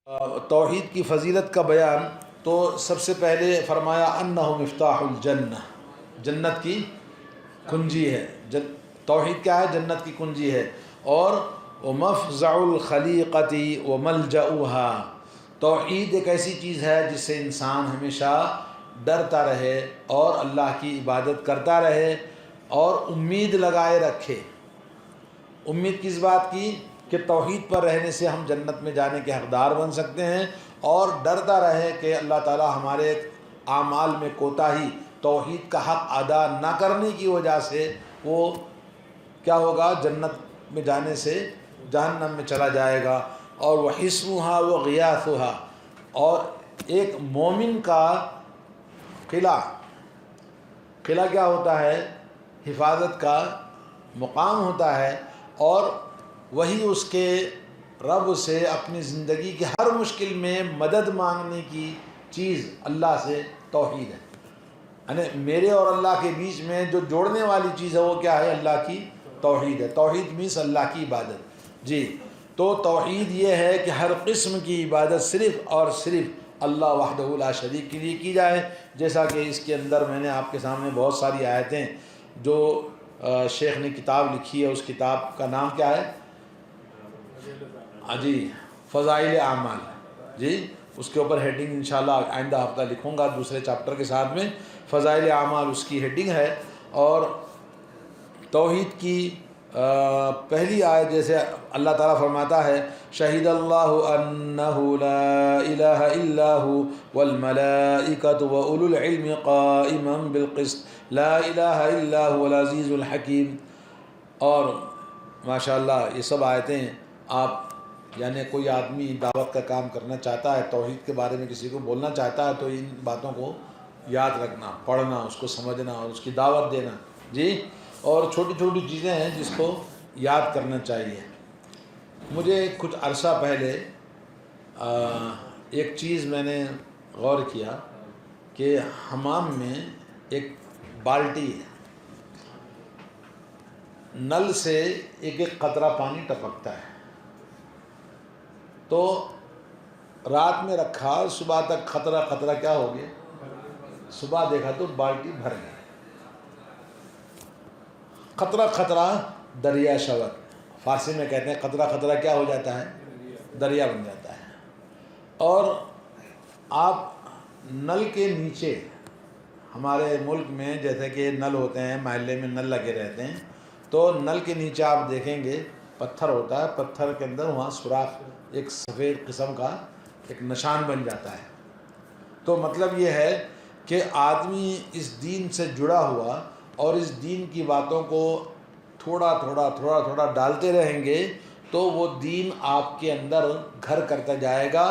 توحید کی فضیلت کا بیان تو سب سے پہلے فرمایا انہ مفتاح الجنہ، جنت کی کنجی ہے۔ توحید کیا ہے؟ جنت کی کنجی ہے۔ اور ومفزع الخلیقۃ وملجؤها، توحید ایک ایسی چیز ہے جس سے انسان ہمیشہ ڈرتا رہے اور اللہ کی عبادت کرتا رہے اور امید لگائے رکھے۔ امید کس بات کی؟ کہ توحید پر رہنے سے ہم جنت میں جانے کے حقدار بن سکتے ہیں، اور ڈرتا رہے کہ اللہ تعالی ہمارے اعمال میں کوتاہی، توحید کا حق ادا نہ کرنے کی وجہ سے وہ کیا ہوگا؟ جنت میں جانے سے جہنم میں چلا جائے گا۔ اور وحصنها وغیاثها، اور ایک مومن کا قلعہ کیا ہوتا ہے؟ حفاظت کا مقام ہوتا ہے، اور وہی اس کے رب سے اپنی زندگی کی ہر مشکل میں مدد مانگنے کی چیز اللہ سے توحید ہے۔ یعنی میرے اور اللہ کے بیچ میں جو جوڑنے والی چیز ہے وہ کیا ہے؟ اللہ کی توحید ہے۔ توحید مینس اللہ کی عبادت۔ جی، تو توحید یہ ہے کہ ہر قسم کی عبادت صرف اور صرف اللہ وحدہ لا شریک کے لیے کی جائے، جیسا کہ اس کے اندر میں نے آپ کے سامنے بہت ساری آیتیں جو شیخ نے کتاب لکھی ہے، اس کتاب کا نام کیا ہے؟ جی، فضائل اعمال۔ جی، اس کے اوپر ہیڈنگ انشاءاللہ آئندہ ہفتہ لکھوں گا دوسرے چیپٹر کے ساتھ میں، فضائل اعمال اس کی ہیڈنگ ہے۔ اور توحید کی پہلی آیت جیسے اللہ تعالیٰ فرماتا ہے شہید اللہ انہ لا الہ الا ہو والملائکۃ واولو العلم قائما بالقسط لا الہ الا هو العزیز الحکیم۔ اور ماشاءاللہ یہ سب آیتیں آپ یعنی کوئی آدمی دعوت کا کام کرنا چاہتا ہے، توحید کے بارے میں کسی کو بولنا چاہتا ہے، تو ان باتوں کو یاد رکھنا، پڑھنا، اس کو سمجھنا اور اس کی دعوت دینا۔ جی، اور چھوٹی چھوٹی چیزیں ہیں جس کو یاد کرنا چاہیے۔ مجھے کچھ عرصہ پہلے ایک چیز میں نے غور کیا کہ حمام میں ایک بالٹی ہے، نل سے ایک ایک قطرہ پانی ٹپکتا ہے، تو رات میں رکھا، صبح تک قطرہ قطرہ کیا ہو گیا؟ صبح دیکھا تو بالٹی بھر گئی۔ قطرہ قطرہ دریا شود، فارسی میں کہتے ہیں قطرہ قطرہ کیا ہو جاتا ہے؟ دریا بن جاتا ہے۔ اور آپ نل کے نیچے، ہمارے ملک میں جیسے کہ نل ہوتے ہیں، محلے میں نل لگے رہتے ہیں، تو نل کے نیچے آپ دیکھیں گے پتھر ہوتا ہے، پتھر کے اندر وہاں سوراخ، ایک سفید قسم کا ایک نشان بن جاتا ہے۔ تو مطلب یہ ہے کہ آدمی اس دین سے جڑا ہوا اور اس دین کی باتوں کو تھوڑا تھوڑا ڈالتے رہیں گے تو وہ دین آپ کے اندر گھر کرتا جائے گا،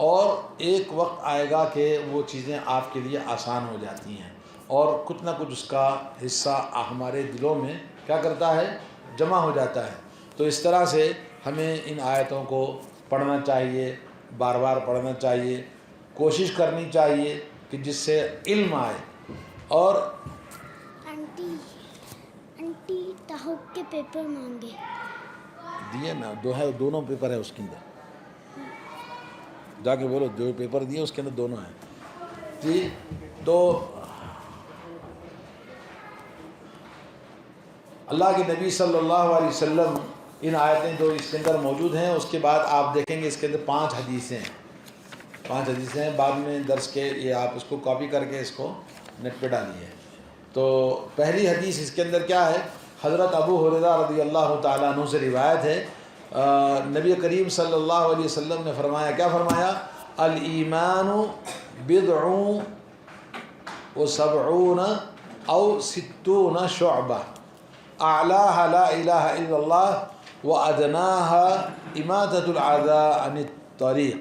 اور ایک وقت آئے گا کہ وہ چیزیں آپ کے لیے آسان ہو جاتی ہیں، اور کچھ نہ کچھ اس کا حصہ ہمارے دلوں میں کیا کرتا ہے؟ جمع ہو جاتا ہے۔ تو اس طرح سے ہمیں ان آیتوں کو پڑھنا چاہیے، بار بار پڑھنا چاہیے، کوشش کرنی چاہیے کہ جس سے علم آئے۔ اور انٹی تحق کے پیپر مانگے دیے نا، دونوں پیپر ہے اس کے اندر، جا کے بولو جو پیپر دیے اس کے اندر دونوں ہیں۔ جی، تو اللہ کے نبی صلی اللہ علیہ وسلم ان آیتیں جو اس کے اندر موجود ہیں، اس کے بعد آپ دیکھیں گے اس کے اندر 5 حدیثیں ہیں۔ بعد میں درس کے یہ آپ اس کو کاپی کر کے اس کو نیٹ پہ ڈالیے۔ تو پہلی حدیث اس کے اندر کیا ہے؟ حضرت ابو ہریرہ رضی اللہ تعالیٰ عنہ سے روایت ہے، نبی کریم صلی اللہ علیہ وسلم نے فرمایا، کیا فرمایا؟ الایمان بضع و سبعون او ستون شعبہ اعلاها لا الہ الا اللہ و ادناها اماطۃ الاذى عن الطریق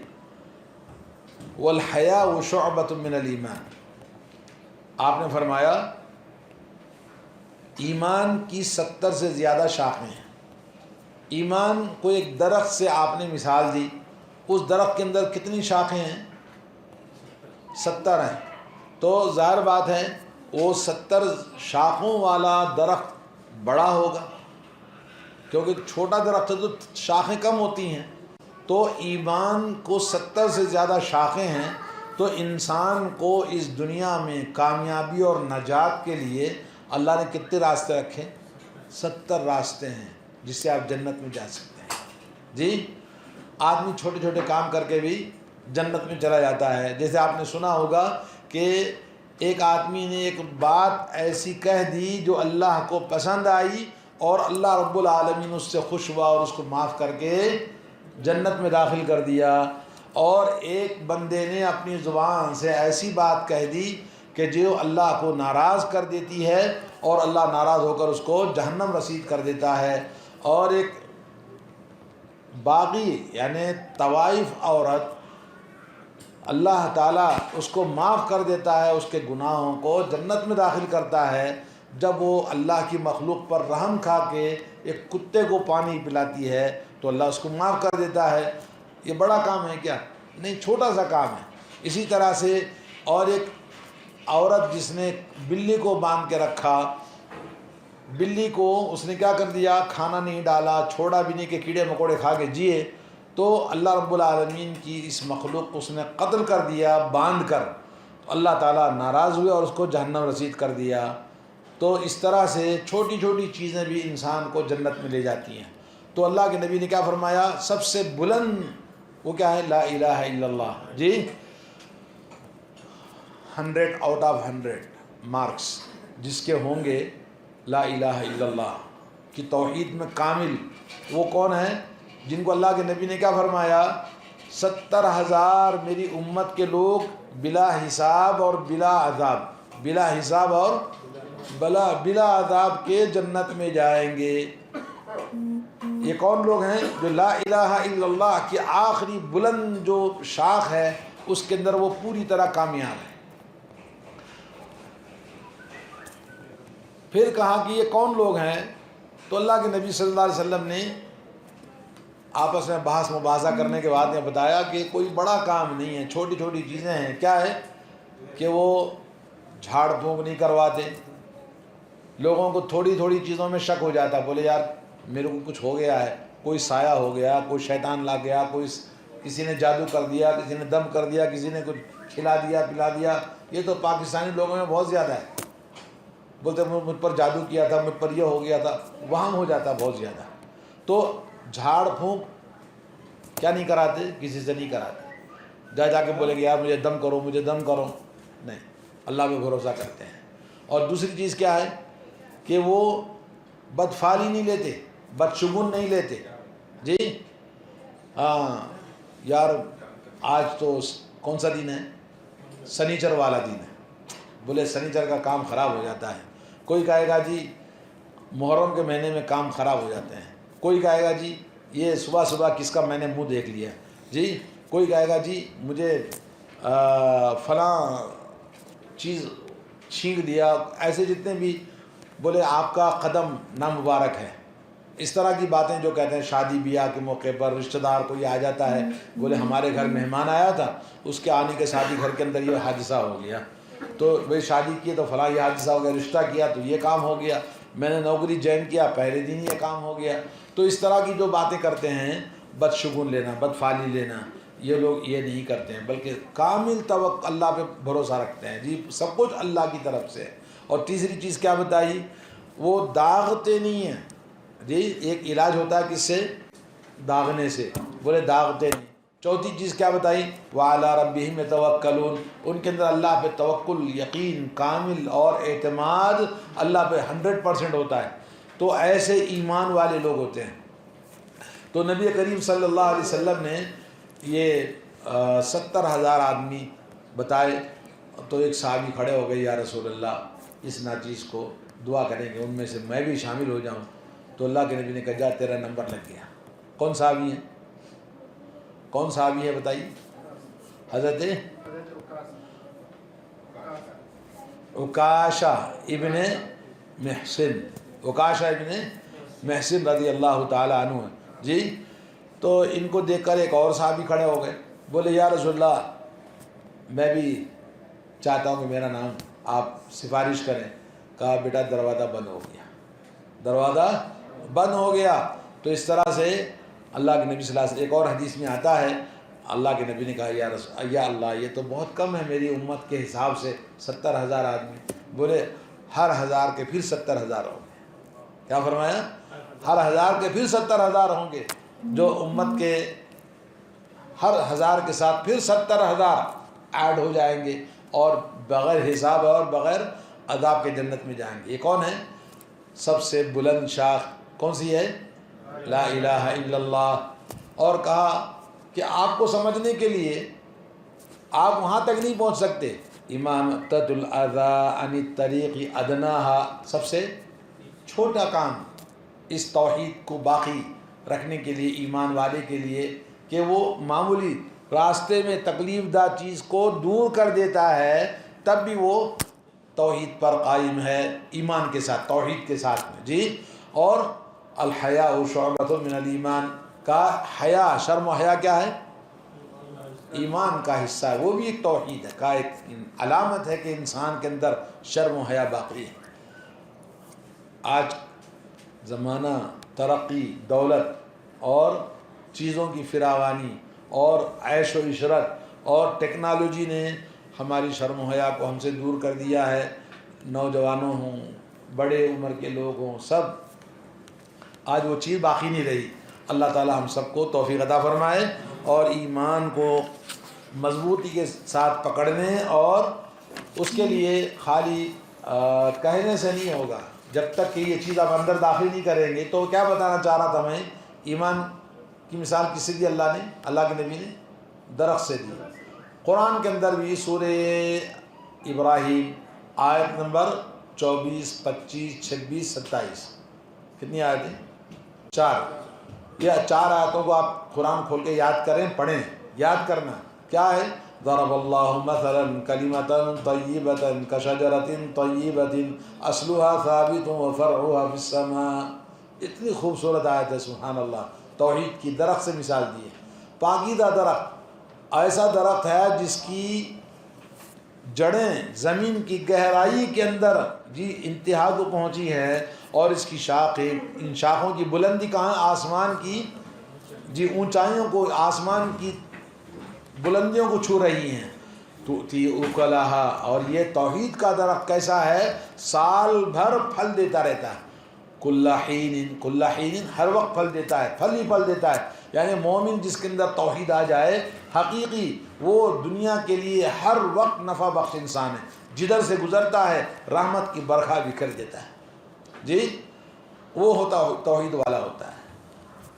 والحیاء شعبۃ من الایمان۔ آپ نے فرمایا ایمان کی 70 سے زیادہ شاخیں ہیں۔ ایمان کو ایک درخت سے آپ نے مثال دی، اس درخت کے اندر کتنی شاخیں ہیں؟ 70 ہیں۔ تو ظاہر بات ہے وہ 70 شاخوں والا درخت بڑا ہوگا، کیونکہ چھوٹا درخت ہے تو شاخیں کم ہوتی ہیں، تو ایمان کو 70 سے زیادہ شاخیں ہیں. تو انسان کو اس دنیا میں کامیابی اور نجات کے لیے اللہ نے کتنے راستے رکھے؟ 70 راستے ہیں جس سے آپ جنت میں جا سکتے ہیں. جی آدمی چھوٹے چھوٹے کام کر کے بھی جنت میں چلا جاتا ہے. جیسے آپ نے سنا ہوگا کہ ایک آدمی نے ایک بات ایسی کہہ دی جو اللہ کو پسند آئی اور اللہ رب العالمین اس سے خوش ہوا اور اس کو معاف کر کے جنت میں داخل کر دیا. اور ایک بندے نے اپنی زبان سے ایسی بات کہہ دی کہ جو اللہ کو ناراض کر دیتی ہے اور اللہ ناراض ہو کر اس کو جہنم رسید کر دیتا ہے. اور ایک باغی یعنی طوائف عورت اللہ تعالیٰ اس کو معاف کر دیتا ہے، اس کے گناہوں کو جنت میں داخل کرتا ہے جب وہ اللہ کی مخلوق پر رحم کھا کے ایک کتے کو پانی پلاتی ہے تو اللہ اس کو معاف کر دیتا ہے. یہ بڑا کام ہے کیا؟ نہیں، چھوٹا سا کام ہے. اسی طرح سے اور ایک عورت جس نے بلی کو باندھ کے رکھا، بلی کو اس نے کیا کر دیا، کھانا نہیں ڈالا، چھوڑا بھی نہیں کہ کیڑے مکوڑے کھا کے جیے، تو اللہ رب العالمین کی اس مخلوق کو اس نے قتل کر دیا باندھ کر. اللہ تعالیٰ ناراض ہوئے اور اس کو جہنم رسید کر دیا. تو اس طرح سے چھوٹی چھوٹی چیزیں بھی انسان کو جنت میں لے جاتی ہیں. تو اللہ کے نبی نے کیا فرمایا؟ سب سے بلند وہ کیا ہے؟ لا الہ الا اللہ. جی 100 آؤٹ آف 100 مارکس جس کے ہوں گے لا الہ الا اللہ کی توحید میں کامل، وہ کون ہے؟ جن کو اللہ کے نبی نے کیا فرمایا؟ 70,000 میری امت کے لوگ بلا حساب اور بلا عذاب، بلا حساب اور بلا عذاب کے جنت میں جائیں گے. یہ کون لوگ ہیں؟ جو لا الہ الا اللہ کی آخری بلند جو شاخ ہے اس کے اندر وہ پوری طرح کامیاب ہے. پھر کہا کہ یہ کون لوگ ہیں؟ تو اللہ کے نبی صلی اللہ علیہ وسلم نے آپس میں بحث مباحثہ کرنے کے بعد یہ بتایا کہ کوئی بڑا کام نہیں ہے، چھوٹی چھوٹی چیزیں ہیں. کیا ہے؟ کہ وہ جھاڑ پھونک نہیں کرواتے. لوگوں کو تھوڑی تھوڑی چیزوں میں شک ہو جاتا، بولے یار میرے کو کچھ ہو گیا ہے، کوئی سایہ ہو گیا، کوئی شیطان لا گیا، کوئی کسی نے جادو کر دیا، کسی نے دم کر دیا، کسی نے کچھ کھلا دیا پلا دیا. یہ تو پاکستانی لوگوں میں بہت زیادہ ہے. بولتے مجھ پر جادو کیا تھا، مجھ پر یہ ہو گیا تھا، وہاں ہو جاتا بہت زیادہ. تو جھاڑ پھونک کیا نہیں کراتے؟ کسی سے نہیں کراتے. جا کے بولے گے یار مجھے دم کرو، مجھے دم کرو، نہیں، اللہ پہ بھروسہ کرتے ہیں. اور دوسری چیز کیا ہے کہ وہ بدفعلی نہیں لیتے، بدشگون نہیں لیتے. جی ہاں یار آج تو کون سا دن ہے؟ سنیچر والا دن ہے. بولے سنیچر کا کام خراب ہو جاتا ہے. کوئی کہے گا جی محرم کے مہینے میں کام خراب ہو جاتے ہیں. کوئی کہے گا جی یہ صبح صبح کس کا میں نے منہ دیکھ لیا. جی کوئی کہے گا جی مجھے فلاں چیز چھینک دیا. ایسے جتنے بھی بولے آپ کا قدم نامبارک ہے. اس طرح کی باتیں جو کہتے ہیں. شادی بیاہ کے موقع پر رشتہ دار کوئی آ جاتا ہے، بولے ہمارے گھر مہمان آیا تھا، اس کے آنے کے ساتھ ہی گھر کے اندر یہ حادثہ ہو گیا. تو بھائی شادی کی تو فلاں یہ حادثہ ہو گیا، رشتہ کیا تو یہ کام ہو گیا، میں نے نوکری جوائن کیا پہلے دن یہ کام ہو گیا. تو اس طرح کی جو باتیں کرتے ہیں، بدشگون لینا، بدفعلی لینا، یہ لوگ یہ نہیں کرتے ہیں، بلکہ کامل توقع اللہ پہ بھروسہ رکھتے ہیں. جی سب کچھ اللہ کی طرف سے. اور تیسری چیز کیا بتائی؟ وہ داغتے نہیں ہیں. جی ایک علاج ہوتا ہے کس سے؟ داغنے سے. بولے داغتے نہیں. چوتھی چیز کیا بتائی؟ وَعَلَىٰ رَبِّهِمْ يَتَوَكَّلُونَ. ان کے اندر اللہ پہ توکل، یقین کامل اور اعتماد اللہ پہ 100% ہوتا ہے. تو ایسے ایمان والے لوگ ہوتے ہیں. تو نبی کریم صلی اللہ علیہ وسلم نے یہ 70,000 آدمی بتائے. تو ایک صحابی کھڑے ہو گئے، یا رسول اللہ اس ناچیز کو دعا کریں گے، ان میں سے میں بھی شامل ہو جاؤں. تو اللہ کے نبی نے کہا جا تیرا نمبر لگ گیا. کون صحابی ہے؟ کون صحابی ہے بتائیے؟ حضرت عکاشہ ابن محصن. عکاشہ ابن محصن رضی اللہ تعالی عنہ. جی تو ان کو دیکھ کر ایک اور صحابی کھڑے ہو گئے، بولے یا رسول اللہ میں بھی چاہتا ہوں کہ میرا نام آپ سفارش کریں. کہا بیٹا دروازہ بند ہو گیا، دروازہ بند ہو گیا. تو اس طرح سے اللہ کے نبی صلی اللہ علیہ وسلم، ایک اور حدیث میں آتا ہے اللہ کے نبی نے کہا یا اللہ یہ تو بہت کم ہے میری امت کے حساب سے 70,000 آدمی. بولے ہر 1000 کے پھر 70,000 ہوں گے. کیا فرمایا؟ ہر 1000 کے پھر 70,000 ہوں گے، جو امت کے ہر 1000 کے ساتھ پھر 70,000 ایڈ ہو جائیں گے اور بغیر حساب اور بغیر عذاب کے جنت میں جائیں گے. یہ کون ہے؟ سب سے بلند شاخ کون سی ہے؟ لا الہ الا اللہ. اور کہا کہ آپ کو سمجھنے کے لیے آپ وہاں تک نہیں پہنچ سکتے. امامۃ الاذی عن الطریق ادناها، سب سے چھوٹا کام اس توحید کو باقی رکھنے کے لیے ایمان والے کے لیے کہ وہ معمولی راستے میں تکلیف دہ چیز کو دور کر دیتا ہے، تب بھی وہ توحید پر قائم ہے، ایمان کے ساتھ، توحید کے ساتھ میں. جی. اور الحیاء شعبۃ من الایمان، کا حیا، شرم و حیا کیا ہے؟ ایمان کا حصہ ہے، وہ بھی ایک توحید ہے، کا ایک علامت ہے کہ انسان کے اندر شرم و حیا باقی ہے. آج زمانہ ترقی، دولت اور چیزوں کی فراوانی اور عیش و عشرت اور ٹیکنالوجی نے ہماری شرم و حیا کو ہم سے دور کر دیا ہے. نوجوانوں ہوں، بڑے عمر کے لوگ ہوں، سب آج وہ چیز باقی نہیں رہی. اللہ تعالی ہم سب کو توفیق عطا فرمائے اور ایمان کو مضبوطی کے ساتھ پکڑنے، اور اس کے لیے خالی کہنے سے نہیں ہوگا. جب تک کہ یہ چیز آپ اندر داخل نہیں کریں گے. تو کیا بتانا چاہ رہا تھا میں؟ ایمان کی مثال کس سے دی اللہ نے؟ اللہ کے نبی نے درخت سے دی. قرآن کے اندر بھی سورہ ابراہیم آیت نمبر 24، 25، 26، 27، کتنی آیتیں؟ 4. یہ 4 آیتوں کو آپ قرآن کھول کے یاد کریں، پڑھیں. یاد کرنا کیا ہے؟ ضرب اللہ مثلا کلمۃ طیبۃ کشجرۃ طیبۃ اصلها ثابت وفرعها فی السماء. اتنی خوبصورت آیت ہے، سبحان اللہ. توحید کی درخت سے مثال دی ہے. پاکیزہ درخت ایسا درخت ہے جس کی جڑیں زمین کی گہرائی کے اندر جی انتہا کو پہنچی ہے، اور اس کی شاخیں، ان شاخوں کی بلندی کہاں؟ آسمان کی جی اونچائیوں کو، آسمان کی بلندیوں کو چھو رہی ہیں. تو تھی اکلہا، اور یہ توحید کا درخت کیسا ہے؟ سال بھر پھل دیتا رہتا ہے. کل حین، ہر وقت پھل دیتا ہے، پھل ہی پھل دیتا ہے. یعنی مومن جس کے اندر توحید آ جائے حقیقی، وہ دنیا کے لیے ہر وقت نفع بخش انسان ہے. جدھر سے گزرتا ہے رحمت کی برکھا بکھر دیتا ہے. جی وہ ہوتا توحید والا ہوتا ہے.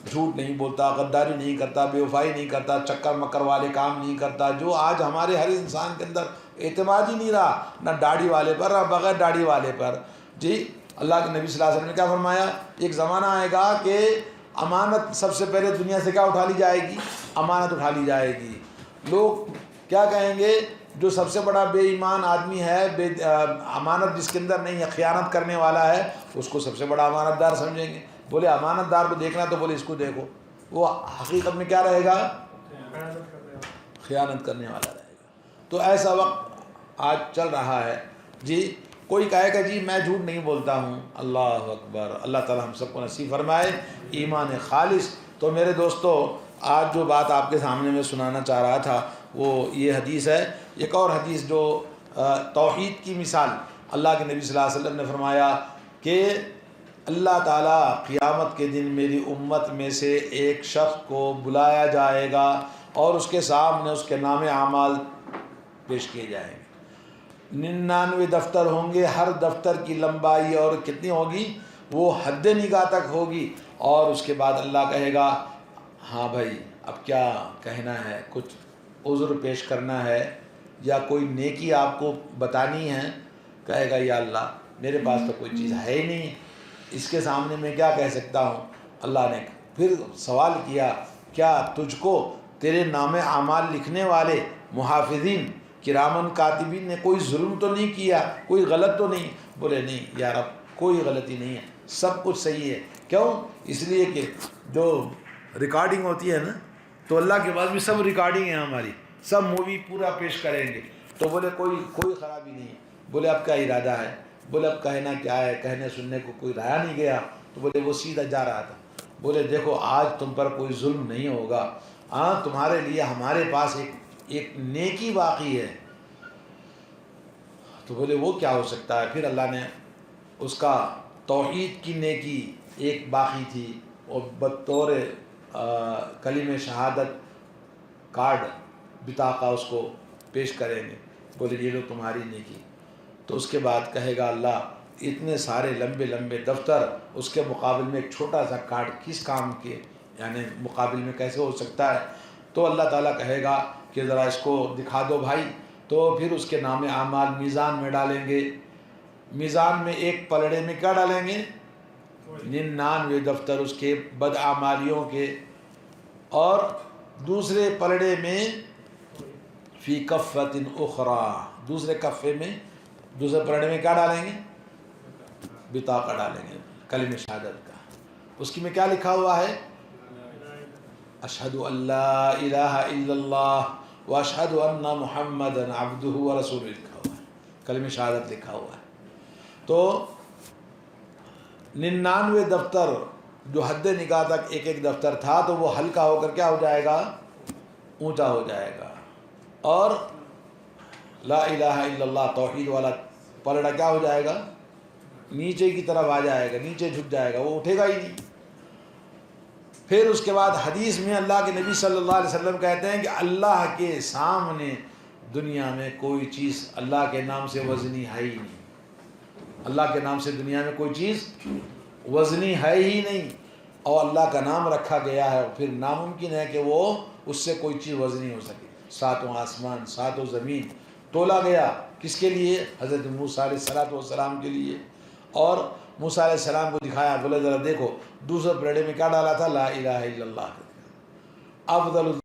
جھوٹ نہیں بولتا، غداری نہیں کرتا، بے وفائی نہیں کرتا، چکر مکر والے کام نہیں کرتا. جو آج ہمارے ہر انسان کے اندر اعتماد ہی نہیں رہا، نہ داڑھی والے پر نہ بغیر داڑھی والے پر. جی اللہ کے نبی صلی اللہ علیہ وسلم نے کیا فرمایا؟ ایک زمانہ آئے گا کہ امانت سب سے پہلے دنیا سے کیا اٹھا لی جائے گی؟ امانت اٹھا لی جائے گی. لوگ کیا کہیں گے؟ جو سب سے بڑا بے ایمان آدمی ہے، امانت جس کے اندر نہیں ہے، خیانت کرنے والا ہے، اس کو سب سے بڑا امانت دار سمجھیں گے. بولے امانت دار کو دیکھنا تو بولے اس کو دیکھو، وہ حقیقت میں کیا رہے گا؟ خیانت کرنے والا رہے گا. تو ایسا وقت آج چل رہا ہے. جی کوئی کہے گا جی میں جھوٹ نہیں بولتا ہوں. اللہ اکبر. اللہ تعالی ہم سب کو نصیب فرمائے ایمان خالص. تو میرے دوستو، آج جو بات آپ کے سامنے میں سنانا چاہ رہا تھا وہ یہ حدیث ہے. ایک اور حدیث جو توحید کی مثال اللہ کے نبی صلی اللہ علیہ وسلم نے فرمایا کہ اللہ تعالیٰ قیامت کے دن میری امت میں سے ایک شخص کو بلایا جائے گا اور اس کے سامنے اس کے نام اعمال پیش کیے جائیں گے. 99 دفتر ہوں گے. ہر دفتر کی لمبائی اور کتنی ہوگی؟ وہ حد نگاہ تک ہوگی. اور اس کے بعد اللہ کہے گا ہاں بھائی اب کیا کہنا ہے؟ کچھ عذر پیش کرنا ہے یا کوئی نیکی آپ کو بتانی ہے؟ کہے گا یا اللہ میرے پاس تو کوئی چیز ہے ہی نہیں، اس کے سامنے میں کیا کہہ سکتا ہوں. اللہ نے پھر سوال کیا کیا تجھ کو تیرے نام اعمال لکھنے والے محافظین کرامن کاتبین نے کوئی ظلم تو نہیں کیا، کوئی غلط تو نہیں؟ بولے نہیں یا رب کوئی غلطی نہیں ہے، سب کچھ صحیح ہے. کیوں؟ اس لیے کہ جو ریکارڈنگ ہوتی ہے نا، تو اللہ کے پاس بھی سب ریکارڈنگ ہے ہماری، سب مووی پورا پیش کریں گے. تو بولے کوئی خرابی نہیں. بولے اب کیا ارادہ ہے؟ بولے اب کہنا کیا ہے؟ کہنے سننے کو کوئی رہا نہیں گیا. تو بولے وہ سیدھا جا رہا تھا. بولے دیکھو آج تم پر کوئی ظلم نہیں ہوگا، ہاں تمہارے لیے ہمارے پاس ایک نیکی باقی ہے۔ تو بولے وہ کیا ہو سکتا ہے؟ پھر اللہ نے اس کا توحید کی نیکی ایک باقی تھی، اور بطور کلمہ شہادت کارڈ بطاقہ اس کو پیش کریں گے، بولے یہ لو تمہاری نیکی۔ تو اس کے بعد کہے گا اللہ اتنے سارے لمبے لمبے دفتر، اس کے مقابل میں ایک چھوٹا سا کارڈ کس کام کے، یعنی مقابل میں کیسے ہو سکتا ہے؟ تو اللہ تعالیٰ کہے گا کہ ذرا اس کو دکھا دو بھائی، تو پھر اس کے نام اعمال میزان میں ڈالیں گے۔ میزان میں ایک پلڑے میں کیا ڈالیں گے؟ 99 دفتر اس کے بدعمالیوں کے، اور دوسرے پلڑے میں فی کفۃ اخری، دوسرے کفے میں، دوسرے پلڑے میں کیا ڈالیں گے؟ بطاقہ ڈالیں گے کلمہ شہادت کا۔ اس کی میں کیا لکھا ہوا ہے؟ اشہد ان لا الہ الا اللہ واشہد ان محمدا عبدہ ورسولہ لکھا ہوا ہے، کلمہ شہادت لکھا ہوا ہے۔ تو 99 دفتر جو حد نگاہ تک ایک ایک دفتر تھا، تو وہ ہلکا ہو کر کیا ہو جائے گا؟ اونچا ہو جائے گا، اور لا الہ الا اللہ توحید والا پلڑا کیا ہو جائے گا؟ نیچے کی طرف آ جائے گا، نیچے جھک جائے گا، وہ اٹھے گا ہی نہیں۔ پھر اس کے بعد حدیث میں اللہ کے نبی صلی اللہ علیہ وسلم کہتے ہیں کہ اللہ کے سامنے دنیا میں کوئی چیز اللہ کے نام سے وزنی ہے ہی نہیں، اللہ کے نام سے دنیا میں کوئی چیز وزنی ہے ہی نہیں، اور اللہ کا نام رکھا گیا ہے، پھر ناممکن ہے کہ وہ اس سے کوئی چیز وزنی ہو سکے۔ ساتوں آسمان، ساتوں زمین تولا گیا، کس کے لیے؟ حضرت موسیٰ علیہ السلام کے لیے، اور موسیٰ علیہ السلام کو دکھایا، بولے ذرا دیکھو دوسرے پلڑے میں کیا ڈالا تھا؟ لا الہ الا اللہ۔ افضل